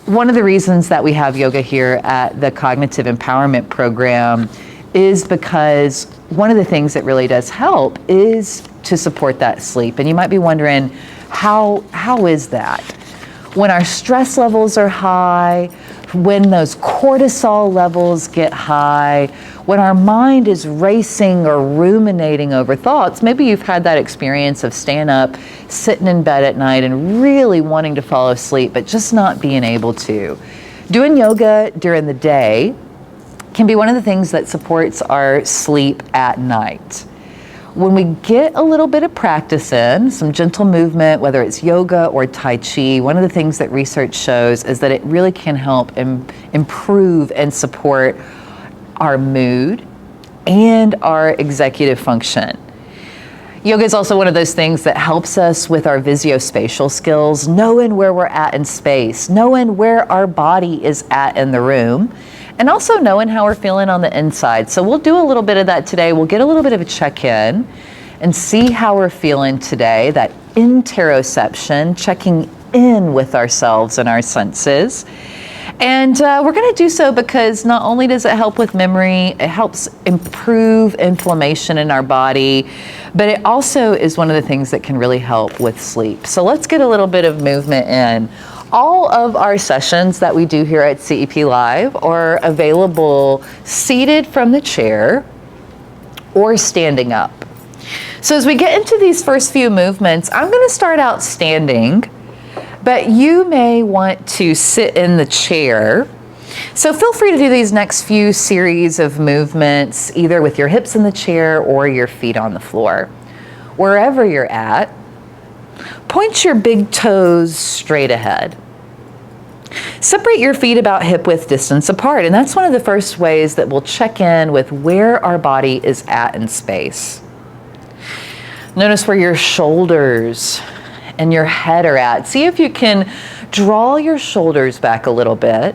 One of the reasons that we have yoga here at the Cognitive Empowerment Program is because one of the things that really does help is to support that sleep. And you might be wondering, how is that? When our stress levels are high, when those cortisol levels get high, when our mind is racing or ruminating over thoughts, maybe you've had that experience of staying up, sitting in bed at night and really wanting to fall asleep, but just not being able to. Doing yoga during the day can be one of the things that supports our sleep at night. When we get a little bit of practice in, some gentle movement, whether it's yoga or Tai Chi, one of the things that research shows is that it really can help improve and support our mood and our executive function. Yoga is also one of those things that helps us with our visuospatial skills, knowing where we're at in space, knowing where our body is at in the room, and also knowing how we're feeling on the inside. So we'll do a little bit of that today. We'll get a little bit of a check-in and see how we're feeling today, that interoception, checking in with ourselves and our senses. And we're going to do so because not only does it help with memory, it helps improve inflammation in our body, but it also is one of the things that can really help with sleep. So let's get a little bit of movement in. All of our sessions that we do here at CEP Live are available seated from the chair or standing up. So as we get into these first few movements, I'm going to start out standing, but you may want to sit in the chair. So feel free to do these next few series of movements, either with your hips in the chair or your feet on the floor. Wherever you're at, point your big toes straight ahead. Separate your feet about hip width distance apart, and that's one of the first ways that we'll check in with where our body is at in space. Notice where your shoulders and your head are at. See if you can draw your shoulders back a little bit.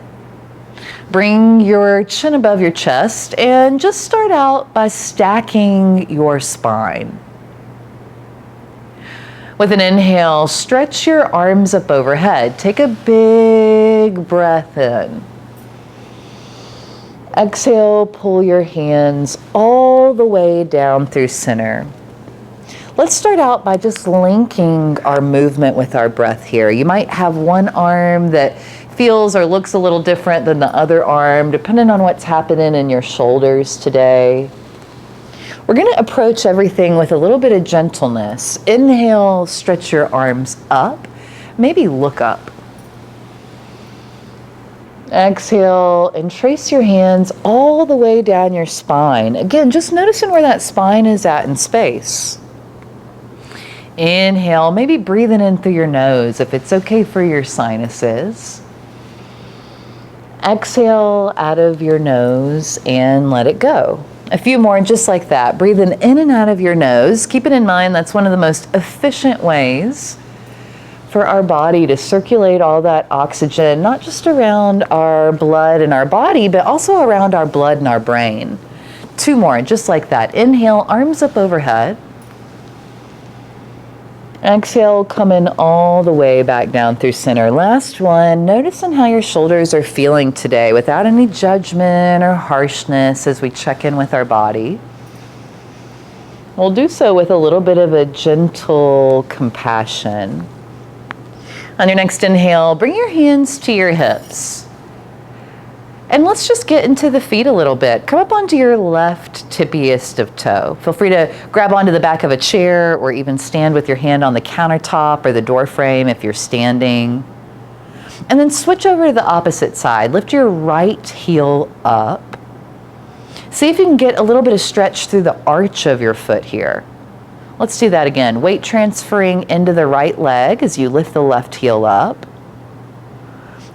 Bring your chin above your chest and just start out by stacking your spine. With an inhale, stretch your arms up overhead. Take a big breath in. Exhale, pull your hands all the way down through center. Let's start out by just linking our movement with our breath here. You might have one arm that feels or looks a little different than the other arm, depending on what's happening in your shoulders today. We're going to approach everything with a little bit of gentleness. Inhale, stretch your arms up. Maybe look up. Exhale and trace your hands all the way down your spine. Again, just noticing where that spine is at in space. Inhale, maybe breathing in through your nose if it's okay for your sinuses. Exhale out of your nose and let it go. A few more just like that. Breathing in and out of your nose. Keeping in mind that's one of the most efficient ways for our body to circulate all that oxygen, not just around our blood and our body, but also around our blood and our brain. Two more just like that. Inhale, arms up overhead. Exhale, coming all the way back down through center. Last one, noticing how your shoulders are feeling today without any judgment or harshness as we check in with our body. We'll do so with a little bit of a gentle compassion. On your next inhale, bring your hands to your hips. And let's just get into the feet a little bit. Come up onto your left tippiest of toe. Feel free to grab onto the back of a chair or even stand with your hand on the countertop or the door frame if you're standing. And then switch over to the opposite side. Lift your right heel up. See if you can get a little bit of stretch through the arch of your foot here. Let's do that again. Weight transferring into the right leg as you lift the left heel up.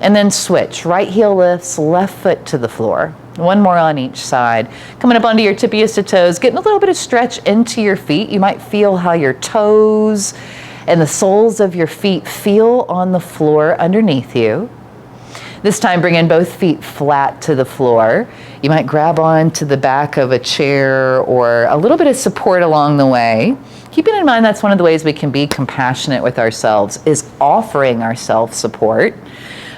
And then switch. Right heel lifts, left foot to the floor. One more on each side. Coming up onto your tippiest of toes, getting a little bit of stretch into your feet. You might feel how your toes and the soles of your feet feel on the floor underneath you. This time, bringing both feet flat to the floor. You might grab on to the back of a chair or a little bit of support along the way. Keeping in mind that's one of the ways we can be compassionate with ourselves is offering ourselves support.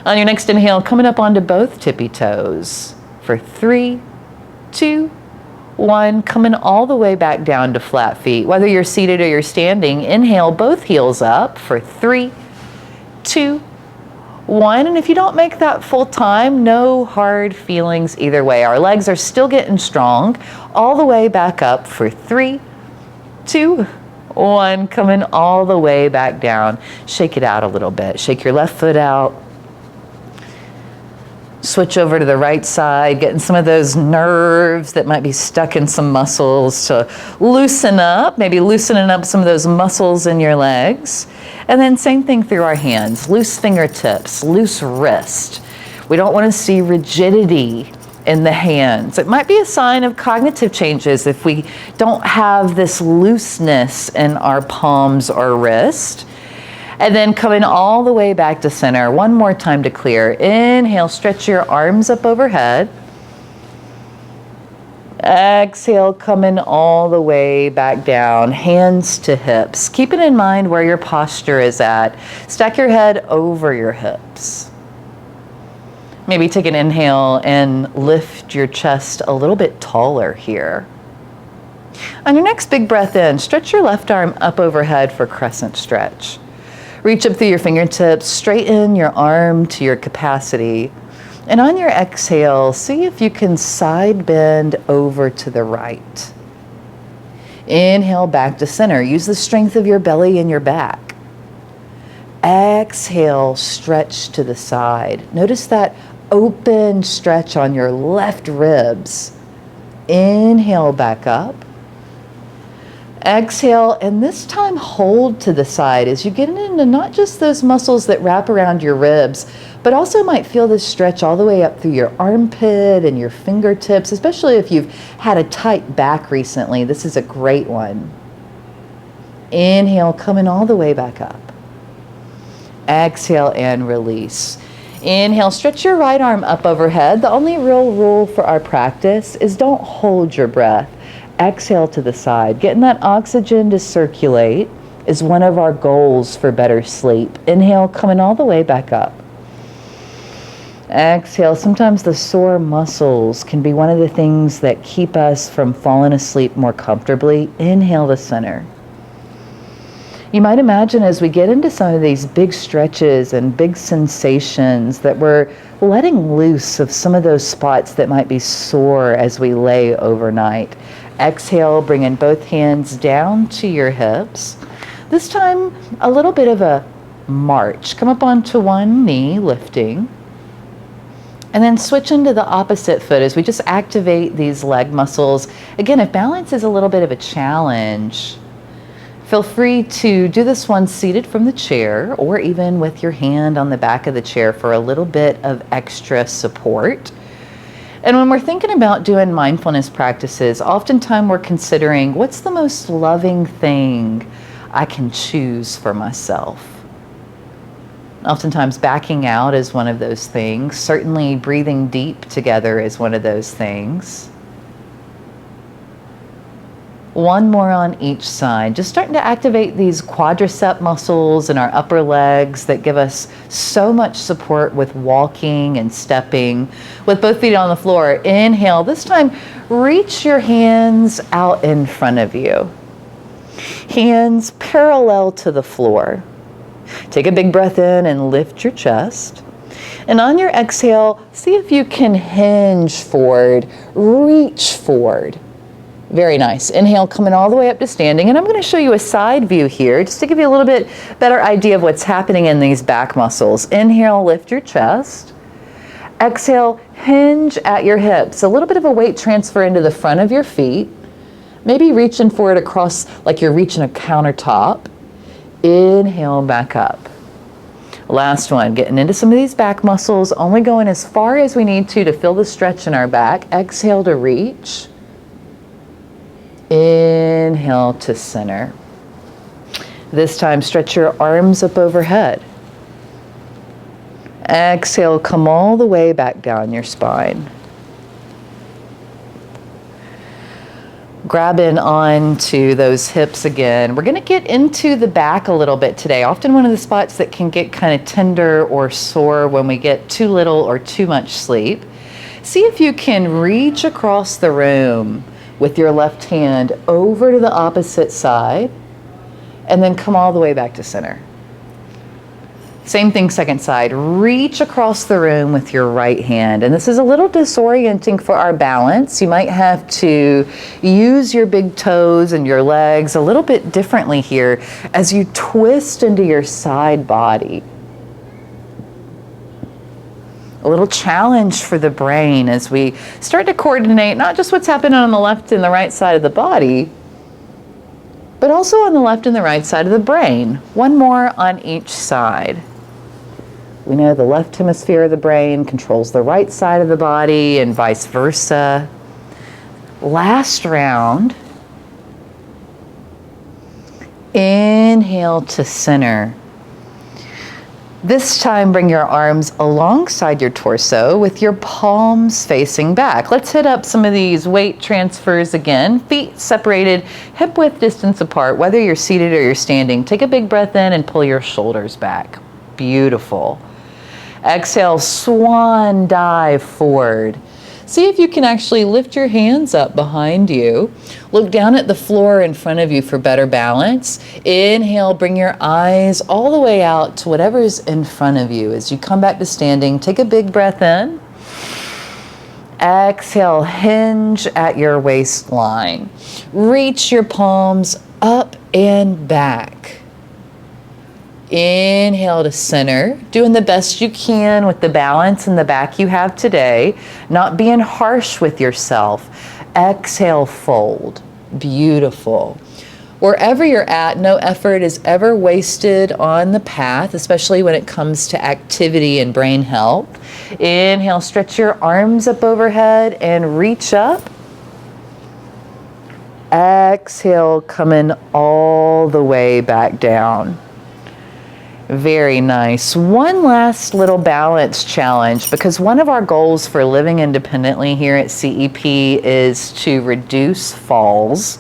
On your next inhale, coming up onto both tippy toes for 3, 2, 1. Coming all the way back down to flat feet. Whether you're seated or you're standing, inhale both heels up for 3, 2, 1. And if you don't make that full time, no hard feelings either way. Our legs are still getting strong. All the way back up for 3, 2, 1. Coming all the way back down. Shake it out a little bit. Shake your left foot out. Switch over to the right side, getting some of those nerves that might be stuck in some muscles to loosen up, maybe loosening up some of those muscles in your legs. And then same thing through our hands, loose fingertips, loose wrist. We don't want to see rigidity in the hands. It might be a sign of cognitive changes if we don't have this looseness in our palms or wrist. And then coming all the way back to center. One more time to clear. Inhale, stretch your arms up overhead. Exhale, coming all the way back down, hands to hips. Keeping in mind where your posture is at. Stack your head over your hips. Maybe take an inhale and lift your chest a little bit taller here. On your next big breath in, stretch your left arm up overhead for crescent stretch. Reach up through your fingertips, straighten your arm to your capacity. And on your exhale, see if you can side bend over to the right. Inhale back to center. Use the strength of your belly and your back. Exhale, stretch to the side. Notice that open stretch on your left ribs. Inhale back up. Exhale, and this time hold to the side as you get into not just those muscles that wrap around your ribs, but also might feel this stretch all the way up through your armpit and your fingertips, especially if you've had a tight back recently. This is a great one. Inhale, coming all the way back up. Exhale and release. Inhale, stretch your right arm up overhead. The only real rule for our practice is don't hold your breath. Exhale to the side. Getting that oxygen to circulate is one of our goals for better sleep. Inhale, coming all the way back up. Exhale. Sometimes the sore muscles can be one of the things that keep us from falling asleep more comfortably. Inhale to center. You might imagine as we get into some of these big stretches and big sensations that we're letting loose of some of those spots that might be sore as we lay overnight. Exhale, bringing both hands down to your hips. This time, a little bit of a march. Come up onto one knee, lifting. And then switch into the opposite foot as we just activate these leg muscles. Again, if balance is a little bit of a challenge, feel free to do this one seated from the chair or even with your hand on the back of the chair for a little bit of extra support. And when we're thinking about doing mindfulness practices, oftentimes we're considering what's the most loving thing I can choose for myself. Oftentimes backing out is one of those things. Certainly breathing deep together is one of those things. One more on each side. Just starting to activate these quadricep muscles in our upper legs that give us so much support with walking and stepping. With both feet on the floor, inhale. This time, reach your hands out in front of you. Hands parallel to the floor. Take a big breath in and lift your chest. And on your exhale, see if you can hinge forward, reach forward. Very nice. Inhale, coming all the way up to standing. And I'm going to show you a side view here just to give you a little bit better idea of what's happening in these back muscles. Inhale, lift your chest. Exhale, hinge at your hips. A little bit of a weight transfer into the front of your feet. Maybe reaching forward across like you're reaching a countertop. Inhale, back up. Last one, getting into some of these back muscles, only going as far as we need to feel the stretch in our back. Exhale to reach. Inhale to center. This time, stretch your arms up overhead. Exhale, come all the way back down your spine. Grabbing onto those hips again. We're going to get into the back a little bit today. Often one of the spots that can get kind of tender or sore when we get too little or too much sleep. See if you can reach across the room with your left hand over to the opposite side and then come all the way back to center. Same thing, second side. Reach across the room with your right hand. And this is a little disorienting for our balance. You might have to use your big toes and your legs a little bit differently here as you twist into your side body. A little challenge for the brain as we start to coordinate not just what's happening on the left and the right side of the body, but also on the left and the right side of the brain. One more on each side. We know the left hemisphere of the brain controls the right side of the body and vice versa. Last round. Inhale to center. This time bring your arms alongside your torso with your palms facing back. Let's hit up some of these weight transfers again. Feet separated, hip width distance apart, whether you're seated or you're standing. Take a big breath in and pull your shoulders back. Beautiful. Exhale, swan dive forward. See if you can actually lift your hands up behind you. Look down at the floor in front of you for better balance. Inhale, bring your eyes all the way out to whatever's in front of you. As you come back to standing, take a big breath in. Exhale, hinge at your waistline. Reach your palms up and back. Inhale to center, doing the best you can with the balance in the back you have today, not being harsh with yourself. Exhale, fold. Beautiful. Wherever you're at, no effort is ever wasted on the path, especially when it comes to activity and brain health. Inhale, stretch your arms up overhead and reach up. Exhale, coming all the way back down. Very nice. One last little balance challenge, because one of our goals for living independently here at CEP is to reduce falls.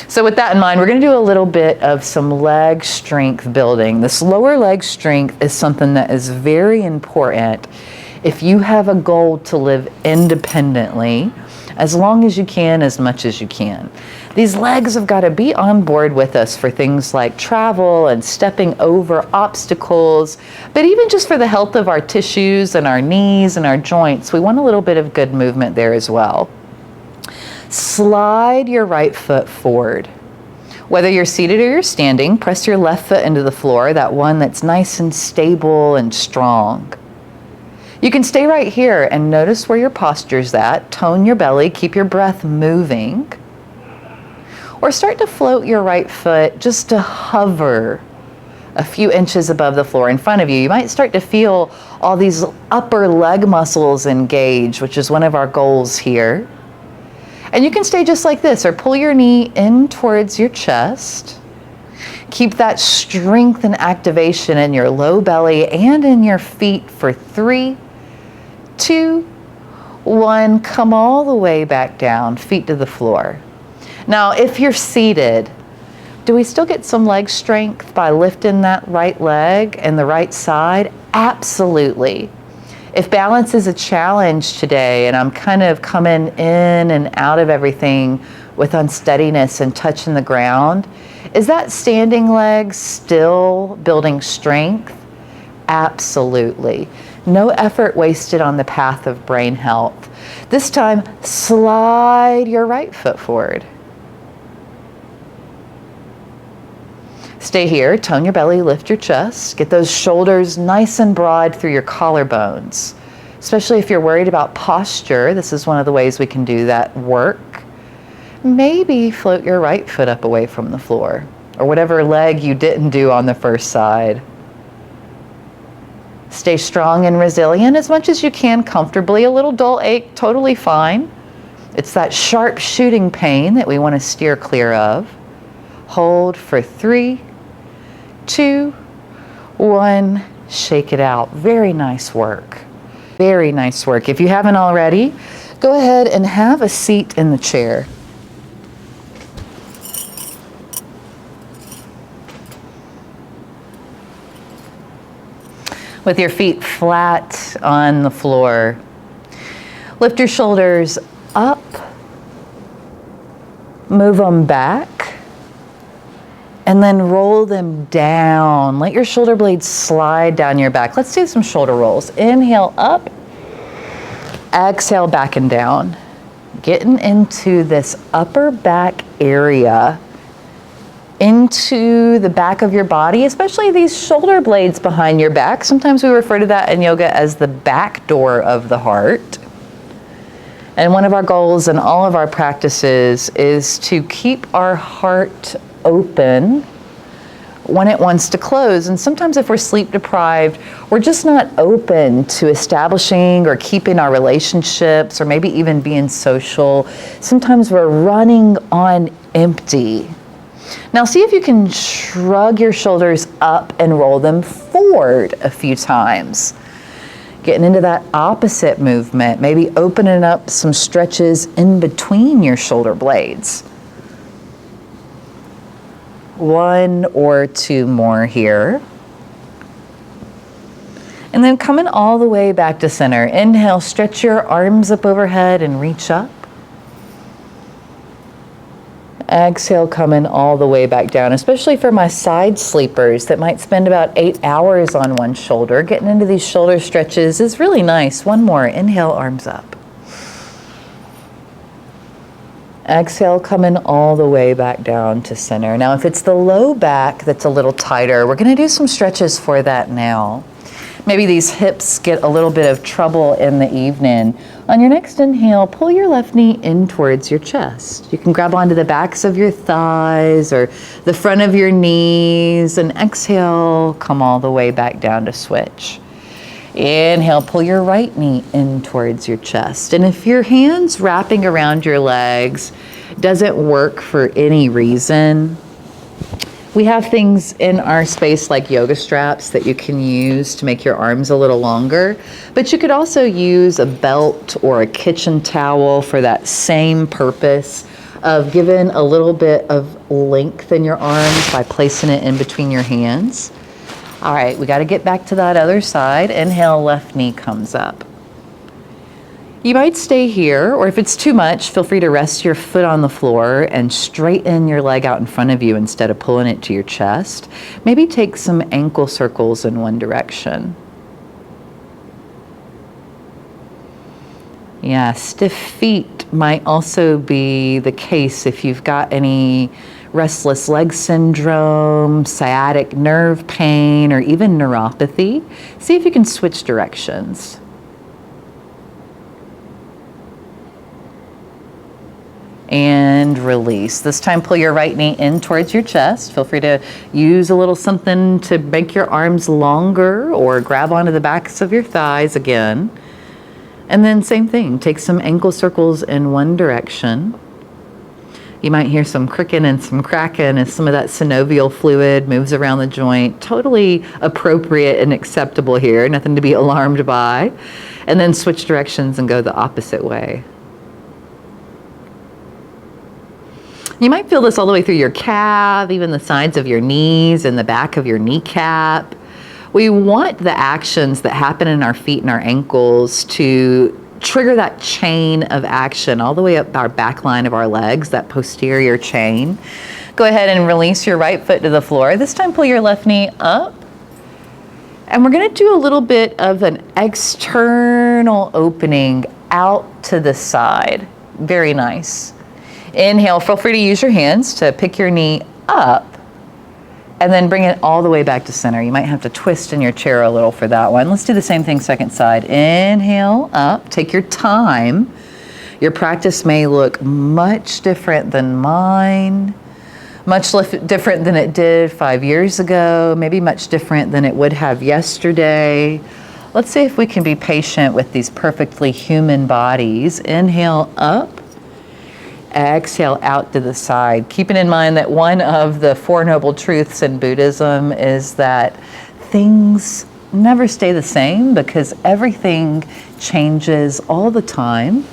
So with that in mind, we're going to do a little bit of some leg strength building. This lower leg strength is something that is very important if you have a goal to live independently, as long as you can, as much as you can. These legs have got to be on board with us for things like travel and stepping over obstacles, but even just for the health of our tissues and our knees and our joints, we want a little bit of good movement there as well. Slide your right foot forward. Whether you're seated or you're standing, press your left foot into the floor, that one that's nice and stable and strong. You can stay right here and notice where your posture's at. Tone your belly, keep your breath moving. Or start to float your right foot just to hover a few inches above the floor in front of you. You might start to feel all these upper leg muscles engage, which is one of our goals here. And you can stay just like this, or pull your knee in towards your chest. Keep that strength and activation in your low belly and in your feet for 3, 2, 1. Come all the way back down, feet to the floor. Now, if you're seated, do we still get some leg strength by lifting that right leg and the right side? Absolutely. If balance is a challenge today and I'm kind of coming in and out of everything with unsteadiness and touching the ground, is that standing leg still building strength? Absolutely. No effort wasted on the path of brain health. This time, slide your right foot forward. Stay here, tone your belly, lift your chest, get those shoulders nice and broad through your collarbones. Especially if you're worried about posture, this is one of the ways we can do that work. Maybe float your right foot up away from the floor, or whatever leg you didn't do on the first side. Stay strong and resilient as much as you can comfortably. A little dull ache, totally fine. It's that sharp shooting pain that we want to steer clear of. Hold for 3, 2, 1, shake it out. Very nice work. Very nice work. If you haven't already, go ahead and have a seat in the chair. with your feet flat on the floor. Lift your shoulders up, move them back, and then roll them down. Let your shoulder blades slide down your back. Let's do some shoulder rolls. Inhale up, exhale back and down. Getting into this upper back area, into the back of your body, especially these shoulder blades behind your back. Sometimes we refer to that in yoga as the back door of the heart. And one of our goals in all of our practices is to keep our heart open when it wants to close. And sometimes if we're sleep deprived, we're just not open to establishing or keeping our relationships or maybe even being social. Sometimes we're running on empty. Now see if you can shrug your shoulders up and roll them forward a few times. Getting into that opposite movement, maybe opening up some stretches in between your shoulder blades. 1 or 2 more here. And then coming all the way back to center. Inhale, stretch your arms up overhead and reach up. Exhale, coming all the way back down, especially for my side sleepers that might spend about 8 hours on one shoulder. Getting into these shoulder stretches is really nice. 1 more. Inhale, arms up. Exhale, coming all the way back down to center. Now, if it's the low back that's a little tighter, we're going to do some stretches for that now. Maybe these hips get a little bit of trouble in the evening. On your next inhale, pull your left knee in towards your chest. You can grab onto the backs of your thighs or the front of your knees, and exhale, come all the way back down to switch. Inhale, pull your right knee in towards your chest. And if your hands wrapping around your legs doesn't work for any reason, we have things in our space like yoga straps that you can use to make your arms a little longer, but you could also use a belt or a kitchen towel for that same purpose of giving a little bit of length in your arms by placing it in between your hands. All right, we got to get back to that other side. Inhale, left knee comes up. You might stay here, or if it's too much, feel free to rest your foot on the floor and straighten your leg out in front of you instead of pulling it to your chest. Maybe take some ankle circles in one direction. Yeah, stiff feet might also be the case if you've got any restless leg syndrome, sciatic nerve pain, or even neuropathy. See if you can switch directions. And release. This time pull your right knee in towards your chest. Feel free to use a little something to make your arms longer or grab onto the backs of your thighs again. And then same thing, take some ankle circles in one direction. You might hear some cricking and some cracking as some of that synovial fluid moves around the joint. Totally appropriate and acceptable here, nothing to be alarmed by. And then switch directions and go the opposite way. You might feel this all the way through your calf, even the sides of your knees and the back of your kneecap. We want the actions that happen in our feet and our ankles to trigger that chain of action all the way up our back line of our legs, that posterior chain. Go ahead and release your right foot to the floor. This time pull your left knee up. And we're going to do a little bit of an external opening out to the side. Very nice. Inhale, feel free to use your hands to pick your knee up and then bring it all the way back to center. You might have to twist in your chair a little for that one. Let's do the same thing second side. Inhale, up, take your time. Your practice may look much different than mine, much different than it did 5 years ago, maybe much different than it would have yesterday. Let's see if we can be patient with these perfectly human bodies. Inhale, up. Exhale out to the side. Keeping in mind that one of the Four Noble Truths in Buddhism is that things never stay the same because everything changes all the time.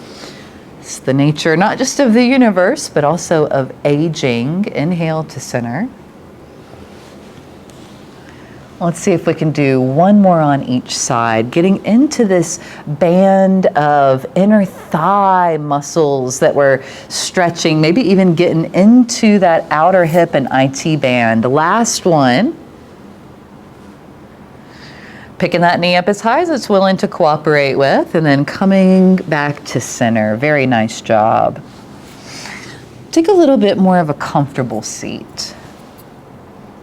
It's the nature not just of the universe, but also of aging. Inhale to center. Let's see if we can do one more on each side, getting into this band of inner thigh muscles that we're stretching, maybe even getting into that outer hip and IT band. Last one. Picking that knee up as high as it's willing to cooperate with, and then coming back to center. Very nice job. Take a little bit more of a comfortable seat.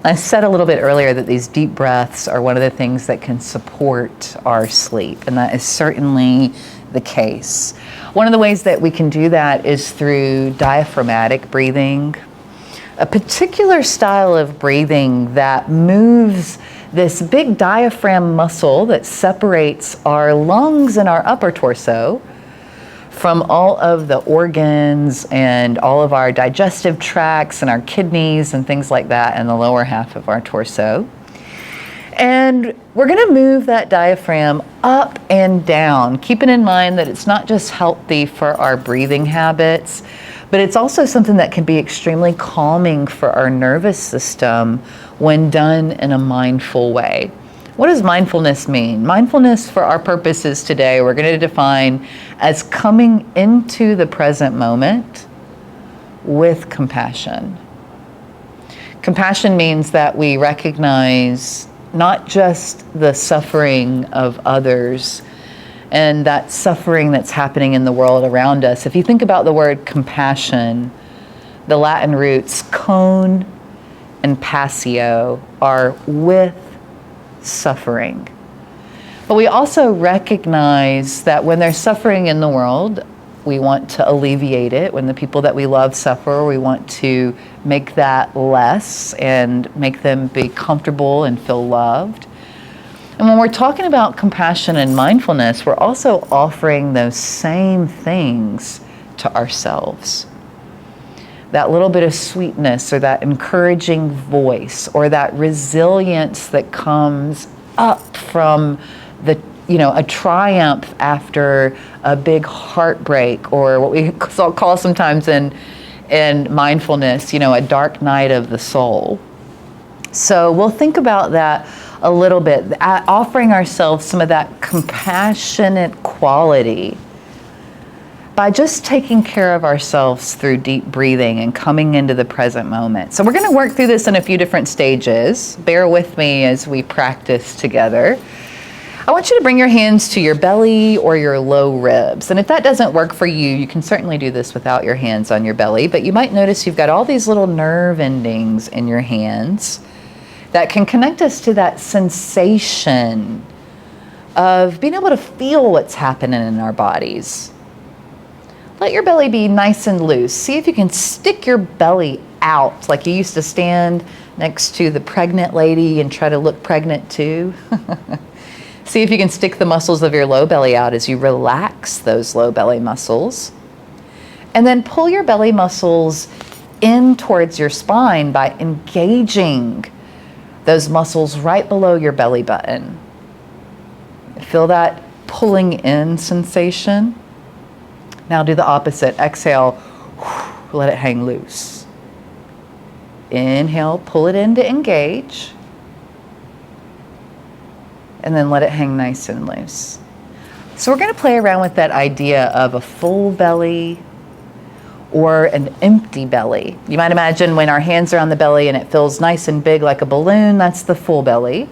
I said a little bit earlier that these deep breaths are one of the things that can support our sleep, and that is certainly the case. One of the ways that we can do that is through diaphragmatic breathing, a particular style of breathing that moves this big diaphragm muscle that separates our lungs and our upper torso from all of the organs and all of our digestive tracts and our kidneys and things like that in the lower half of our torso. And we're going to move that diaphragm up and down, keeping in mind that it's not just healthy for our breathing habits, but it's also something that can be extremely calming for our nervous system when done in a mindful way. What does mindfulness mean? Mindfulness, for our purposes today, we're going to define as coming into the present moment with compassion. Compassion means that we recognize not just the suffering of others and that suffering that's happening in the world around us. If you think about the word compassion, the Latin roots con and passio are with suffering. But we also recognize that when there's suffering in the world, we want to alleviate it. When the people that we love suffer, we want to make that less and make them be comfortable and feel loved. And when we're talking about compassion and mindfulness, we're also offering those same things to ourselves. That little bit of sweetness or that encouraging voice or that resilience that comes up from a triumph after a big heartbreak, or what we call sometimes in mindfulness, a dark night of the soul. So we'll think about that a little bit, offering ourselves some of that compassionate quality by just taking care of ourselves through deep breathing and coming into the present moment. So we're going to work through this in a few different stages. Bear with me as we practice together. I want you to bring your hands to your belly or your low ribs. And if that doesn't work for you, you can certainly do this without your hands on your belly. But you might notice you've got all these little nerve endings in your hands that can connect us to that sensation of being able to feel what's happening in our bodies. Let your belly be nice and loose. See if you can stick your belly out like you used to stand next to the pregnant lady and try to look pregnant too. See if you can stick the muscles of your low belly out as you relax those low belly muscles. And then pull your belly muscles in towards your spine by engaging those muscles right below your belly button. Feel that pulling in sensation. Now do the opposite. Exhale, let it hang loose. Inhale, pull it in to engage. And then let it hang nice and loose. So we're going to play around with that idea of a full belly or an empty belly. You might imagine when our hands are on the belly and it feels nice and big like a balloon, that's the full belly.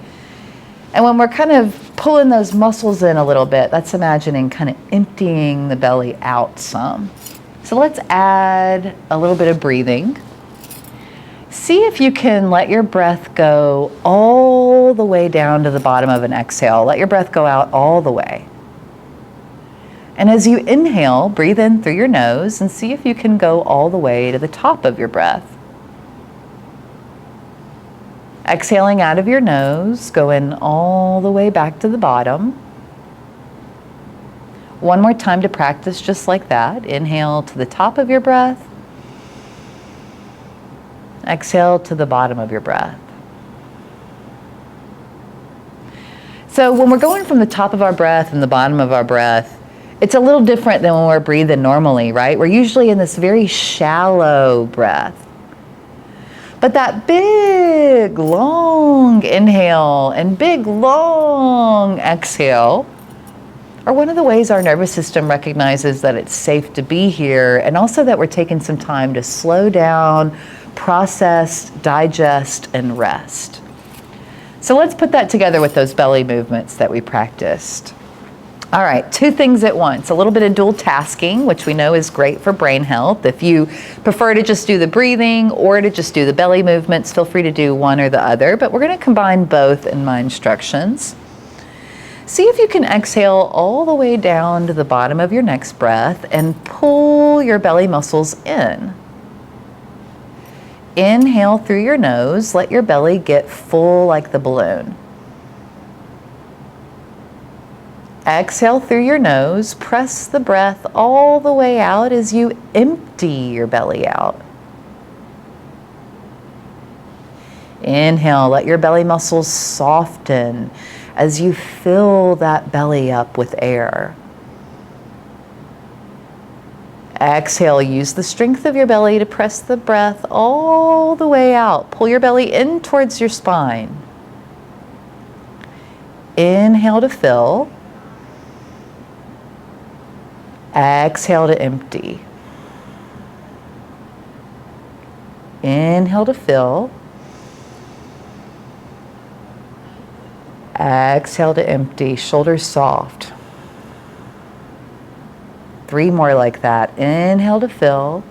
And when we're kind of pulling those muscles in a little bit, that's imagining kind of emptying the belly out some. So let's add a little bit of breathing. See if you can let your breath go all the way down to the bottom of an exhale. Let your breath go out all the way. And as you inhale, breathe in through your nose and see if you can go all the way to the top of your breath. Exhaling out of your nose, go in all the way back to the bottom. One more time to practice just like that. Inhale to the top of your breath. Exhale to the bottom of your breath. So when we're going from the top of our breath and the bottom of our breath, it's a little different than when we're breathing normally, right? We're usually in this very shallow breath. But that big, long inhale and big, long exhale are one of the ways our nervous system recognizes that it's safe to be here, and also that we're taking some time to slow down, process, digest, and rest. So let's put that together with those belly movements that we practiced. All right, 2 things at once. A little bit of dual tasking, which we know is great for brain health. If you prefer to just do the breathing or to just do the belly movements, feel free to do one or the other, but we're going to combine both in my instructions. See if you can exhale all the way down to the bottom of your next breath and pull your belly muscles in. Inhale through your nose, let your belly get full like the balloon. Exhale through your nose, press the breath all the way out as you empty your belly out. Inhale, let your belly muscles soften as you fill that belly up with air. Exhale, use the strength of your belly to press the breath all the way out. Pull your belly in towards your spine. Inhale to fill. Exhale to empty. Inhale to fill. Exhale to empty. Shoulders soft. 3 more like that. Inhale to fill.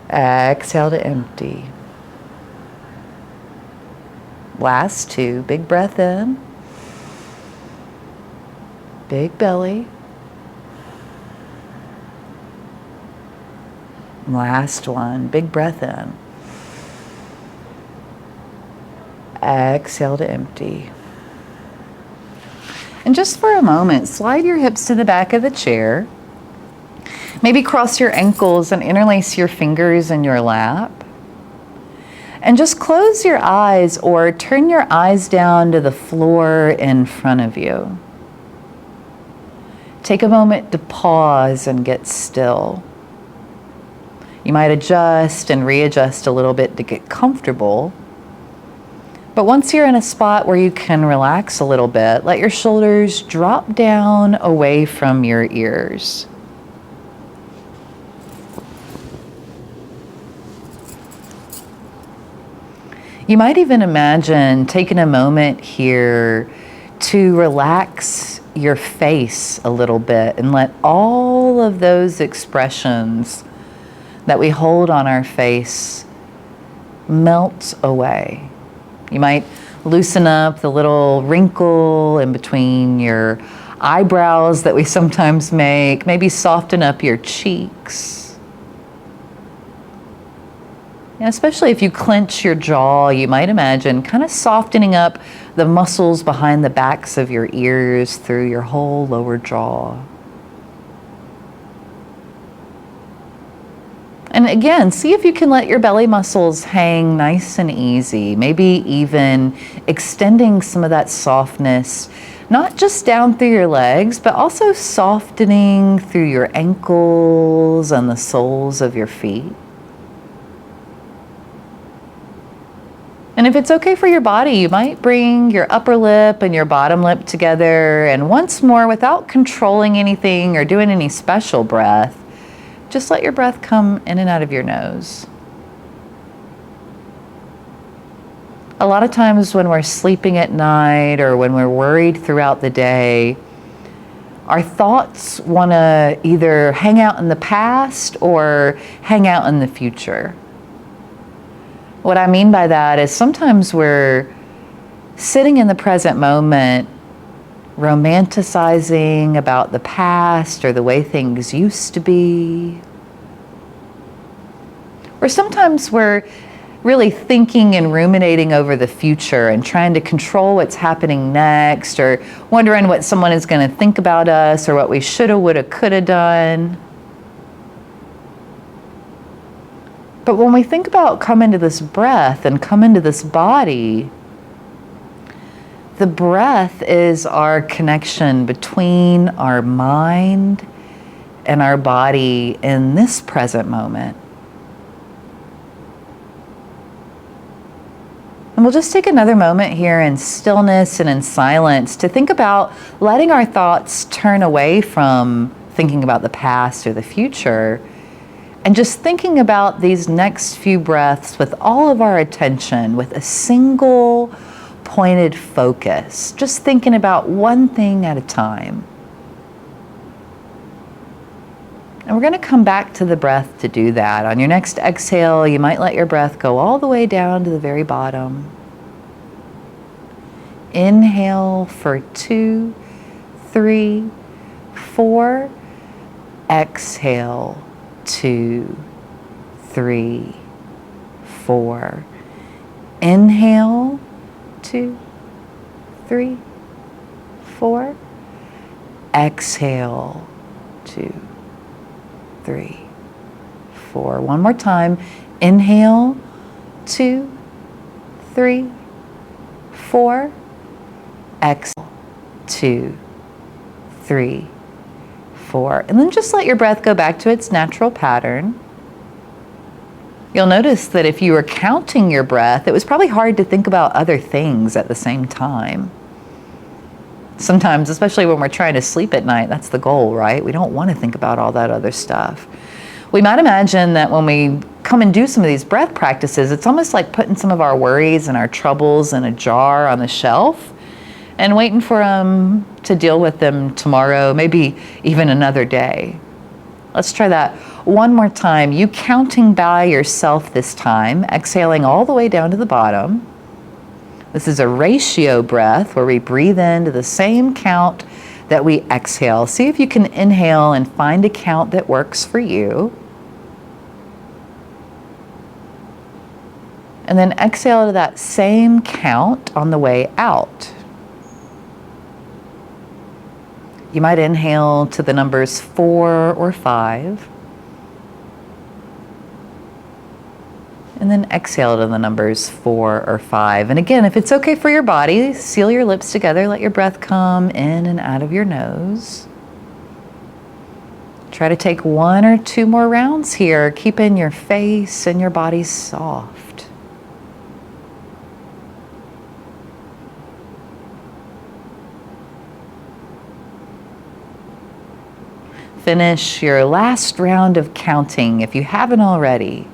Exhale to empty. Last 2. Big breath in. Big belly. Last one. Big breath in. Exhale to empty. And just for a moment, slide your hips to the back of the chair. Maybe cross your ankles and interlace your fingers in your lap. And just close your eyes or turn your eyes down to the floor in front of you. Take a moment to pause and get still. You might adjust and readjust a little bit to get comfortable. But once you're in a spot where you can relax a little bit, let your shoulders drop down away from your ears. You might even imagine taking a moment here to relax your face a little bit and let all of those expressions that we hold on our face melt away. You might loosen up the little wrinkle in between your eyebrows that we sometimes make, maybe soften up your cheeks. And especially if you clench your jaw, you might imagine kind of softening up the muscles behind the backs of your ears through your whole lower jaw. And again, see if you can let your belly muscles hang nice and easy, maybe even extending some of that softness, not just down through your legs, but also softening through your ankles and the soles of your feet. And if it's okay for your body, you might bring your upper lip and your bottom lip together, and once more, without controlling anything or doing any special breath, just let your breath come in and out of your nose. A lot of times when we're sleeping at night or when we're worried throughout the day, our thoughts want to either hang out in the past or hang out in the future. What I mean by that is sometimes we're sitting in the present moment, romanticizing about the past or the way things used to be. Or sometimes we're really thinking and ruminating over the future and trying to control what's happening next, or wondering what someone is going to think about us or what we shoulda, woulda, coulda done. But when we think about come into this breath and come into this body, the breath is our connection between our mind and our body in this present moment. And we'll just take another moment here in stillness and in silence to think about letting our thoughts turn away from thinking about the past or the future, and just thinking about these next few breaths with all of our attention, with a single pointed focus, just thinking about one thing at a time. And we're going to come back to the breath to do that. On your next exhale, you might let your breath go all the way down to the very bottom. Inhale for 2, 3, 4. Exhale, 2, 3, 4. Inhale, 2, 3, 4. Exhale, 2, 3, 4. One more time. Inhale, 2, 3, 4. Exhale, 2, 3, 4. And then just let your breath go back to its natural pattern. You'll notice that if you were counting your breath, it was probably hard to think about other things at the same time. Sometimes, especially when we're trying to sleep at night, that's the goal, right? We don't want to think about all that other stuff. We might imagine that when we come and do some of these breath practices, it's almost like putting some of our worries and our troubles in a jar on the shelf and waiting for them to deal with them tomorrow, maybe even another day. Let's try that one more time. You counting by yourself this time, exhaling all the way down to the bottom. This is a ratio breath where we breathe into the same count that we exhale. See if you can inhale and find a count that works for you. And then exhale to that same count on the way out. You might inhale to the numbers 4 or 5. And then exhale to the numbers 4 or 5. And again, if it's okay for your body, seal your lips together, let your breath come in and out of your nose. Try to take 1 or 2 more rounds here, keeping your face and your body soft. Finish your last round of counting if you haven't already.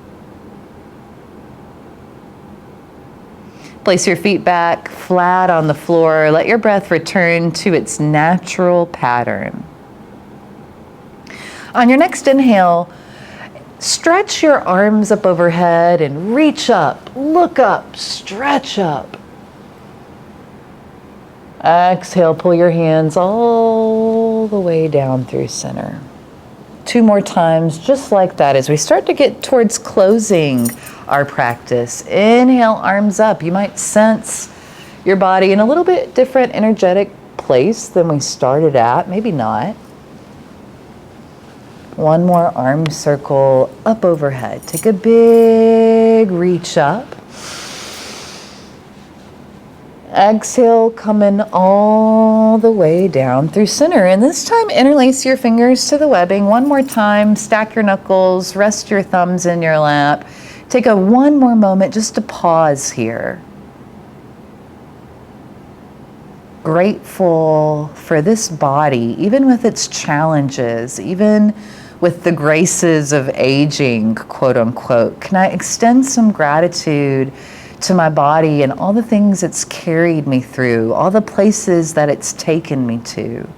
Place your feet back flat on the floor. Let your breath return to its natural pattern. On your next inhale, stretch your arms up overhead and reach up, look up, stretch up. Exhale, pull your hands all the way down through center. 2 more times, just like that, as we start to get towards closing our practice. Inhale, arms up. You might sense your body in a little bit different energetic place than we started at, maybe not. 1 more arm circle up overhead. Take a big reach up. Exhale, coming all the way down through center. And this time, interlace your fingers to the webbing. 1 more time, stack your knuckles, rest your thumbs in your lap. Take 1 more moment just to pause here. Grateful for this body, even with its challenges, even with the graces of aging, quote unquote. Can I extend some gratitude to my body and all the things it's carried me through, all the places that it's taken me to.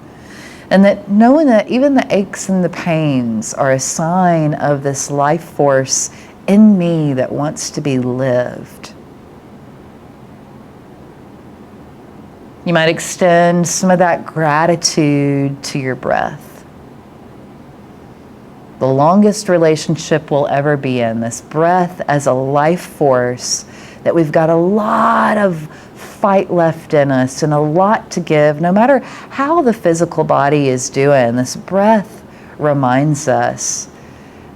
And that knowing that even the aches and the pains are a sign of this life force in me that wants to be lived. You might extend some of that gratitude to your breath. The longest relationship we'll ever be in, this breath as a life force that we've got a lot of fight left in us and a lot to give. No matter how the physical body is doing, this breath reminds us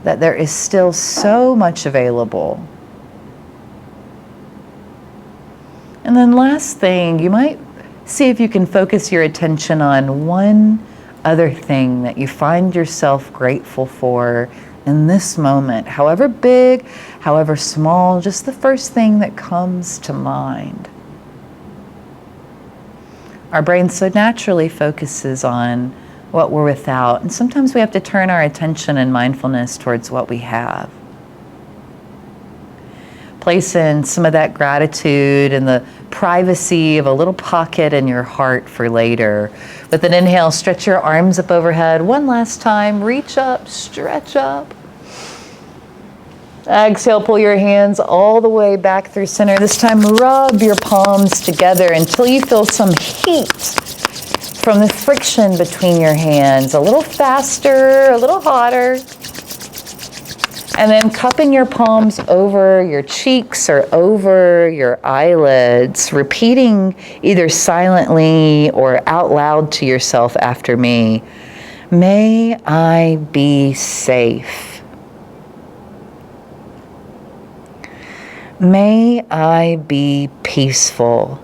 that there is still so much available. And then last thing, you might see if you can focus your attention on one other thing that you find yourself grateful for in this moment, however big, however small, just the first thing that comes to mind. Our brain so naturally focuses on what we're without, and sometimes we have to turn our attention and mindfulness towards what we have. Place in some of that gratitude and the privacy of a little pocket in your heart for later. With an inhale, stretch your arms up overhead. One last time, reach up, stretch up. Exhale, pull your hands all the way back through center. This time, rub your palms together until you feel some heat from the friction between your hands. A little faster, a little hotter. And then cupping your palms over your cheeks or over your eyelids, repeating either silently or out loud to yourself after me. May I be safe. May I be peaceful.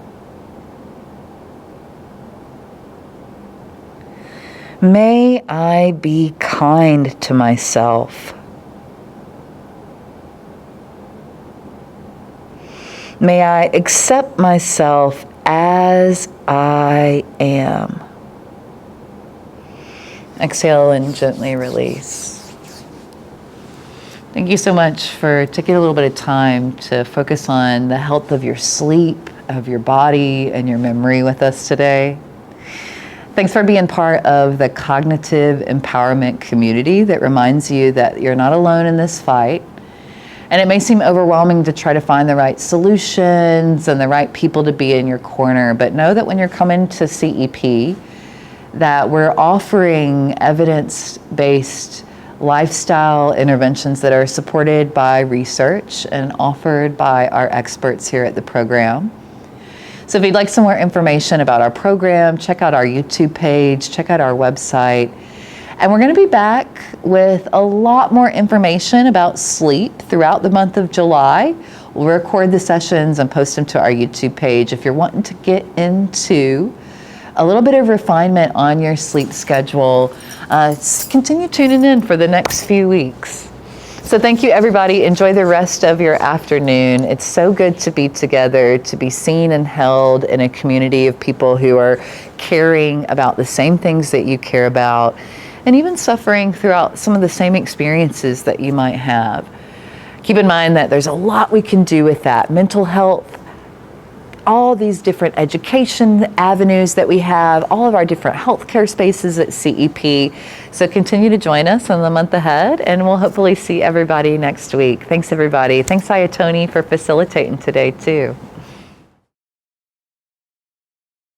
May I be kind to myself. May I accept myself as I am. Exhale and gently release. Thank you so much for taking a little bit of time to focus on the health of your sleep, of your body, and your memory with us today. Thanks for being part of the cognitive empowerment community that reminds you that you're not alone in this fight. And it may seem overwhelming to try to find the right solutions and the right people to be in your corner, but know that when you're coming to CEP, that we're offering evidence-based lifestyle interventions that are supported by research and offered by our experts here at the program. So if you'd like some more information about our program, check out our YouTube page, check out our website. And we're going to be back with a lot more information about sleep throughout the month of July. We'll record the sessions and post them to our YouTube page. If you're wanting to get into a little bit of refinement on your sleep schedule, continue tuning in for the next few weeks. So thank you, everybody. Enjoy the rest of your afternoon. It's so good to be together, to be seen and held in a community of people who are caring about the same things that you care about, and even suffering throughout some of the same experiences that you might have. Keep in mind that there's a lot we can do with that. Mental health, all these different education avenues that we have, all of our different healthcare spaces at CEP. So continue to join us in the month ahead, and we'll hopefully see everybody next week. Thanks, everybody. Thanks, Ayatoni, for facilitating today, too.